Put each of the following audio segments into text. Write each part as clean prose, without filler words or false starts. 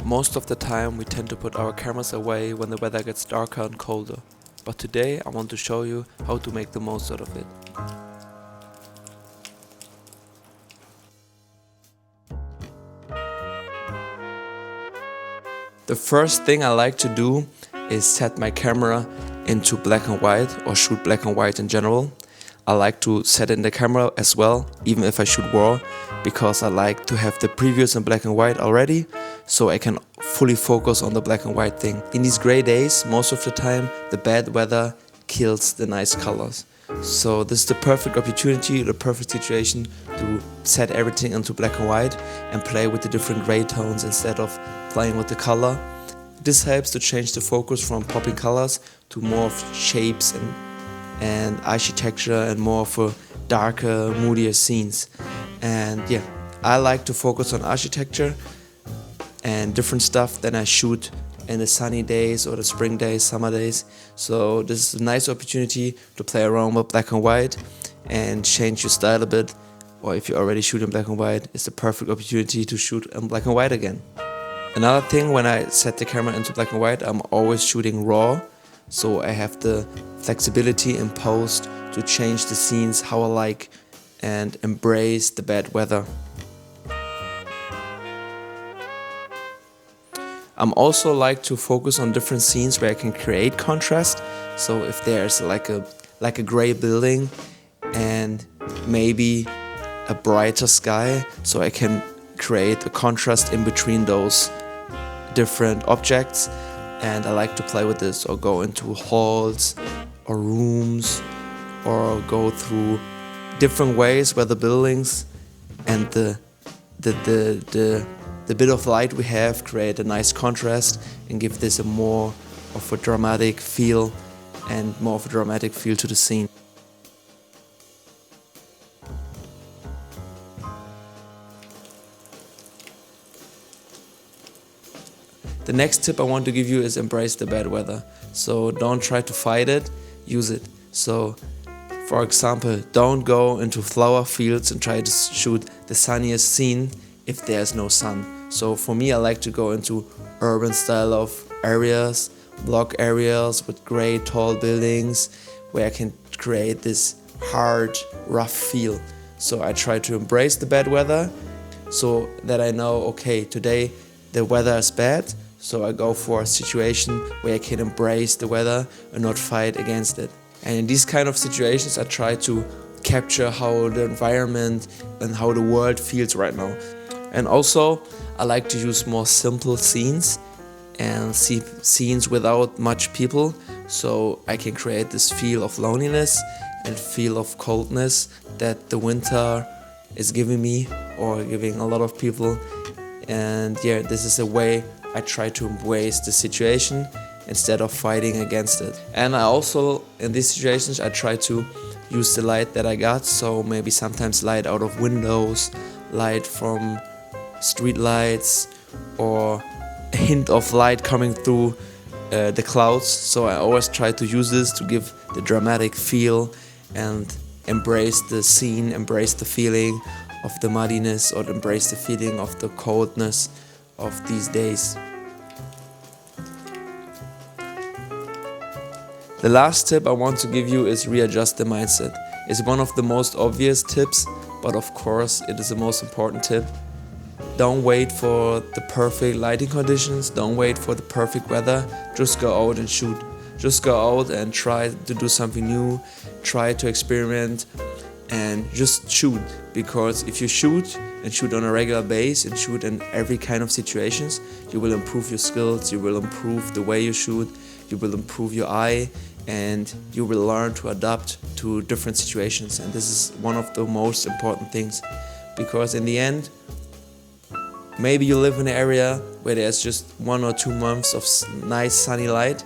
Most of the time we tend to put our cameras away when the weather gets darker and colder, but today I want to show you how to make the most out of it. The first thing I like to do is set my camera into black and white, or shoot black and white in general. I like to set in the camera as well, even if I shoot RAW, because I like to have the previews in black and white already, so I can fully focus on the black and white thing. In these gray days, most of the time, the bad weather kills the nice colors. So this is the perfect opportunity, the perfect situation to set everything into black and white and play with the different gray tones instead of playing with the color. This helps to change the focus from popping colors to more of shapes and architecture and more of a darker, moodier scenes. And yeah, I like to focus on architecture and different stuff than I shoot in the sunny days or the spring days, summer days. So this is a nice opportunity to play around with black and white and change your style a bit. Or if you already shoot in black and white, it's the perfect opportunity to shoot in black and white again. Another thing, when I set the camera into black and white, I'm always shooting RAW. So I have the flexibility in post to change the scenes how I like and embrace the bad weather. I'm also like to focus on different scenes where I can create contrast. So if there's like a gray building and maybe a brighter sky, so I can create a contrast in between those different objects. And I like to play with this, or go into halls or rooms, or go through different ways where the buildings and the bit of light we have create a nice contrast and give this a more of a dramatic feel and more of a dramatic feel to the scene. The next tip I want to give you is embrace the bad weather. So don't try to fight it, use it. So for example, don't go into flower fields and try to shoot the sunniest scene if there's no sun. So for me, I like to go into urban style of areas, block areas with great tall buildings where I can create this hard, rough feel. So I try to embrace the bad weather so that I know, okay, today the weather is bad. So I go for a situation where I can embrace the weather and not fight against it. And in these kind of situations, I try to capture how the environment and how the world feels right now. And also, I like to use more simple scenes and see scenes without much people, so I can create this feel of loneliness and feel of coldness that the winter is giving me, or giving a lot of people. And yeah, this is a way I try to embrace the situation instead of fighting against it. And I also, in these situations, I try to use the light that I got. So maybe sometimes light out of windows, light from street lights, or a hint of light coming through the clouds. So I always try to use this to give the dramatic feel and embrace the scene, embrace the feeling of the muddiness, or embrace the feeling of the coldness of these days. The last tip I want to give you is readjust the mindset. It's one of the most obvious tips, but of course it is the most important tip. Don't wait for the perfect lighting conditions, don't wait for the perfect weather, just go out and shoot. Just go out and try to do something new, try to experiment, and just shoot. Because if you shoot and shoot on a regular basis and shoot in every kind of situations, you will improve your skills, you will improve the way you shoot, you will improve your eye, and you will learn to adapt to different situations. And this is one of the most important things, because in the end, maybe you live in an area where there's just 1 or 2 months of nice sunny light,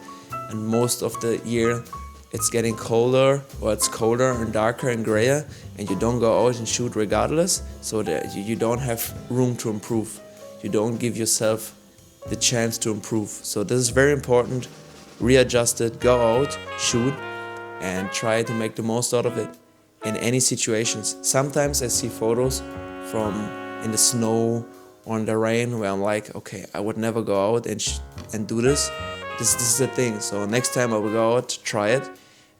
and most of the year it's getting colder, or it's colder and darker and grayer, and you don't go out and shoot regardless, so that you don't have room to improve. You don't give yourself the chance to improve. So this is very important. Readjust it, go out, shoot, and try to make the most out of it in any situations. Sometimes I see photos from in the snow or in the rain, where I'm like, okay, I would never go out and do this. This is the thing. So next time I will go out, try it,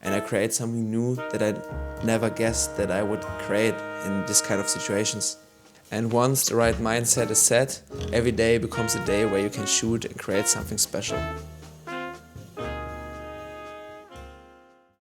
and I create something new that I never guessed that I would create in this kind of situations. And once the right mindset is set, every day becomes a day where you can shoot and create something special.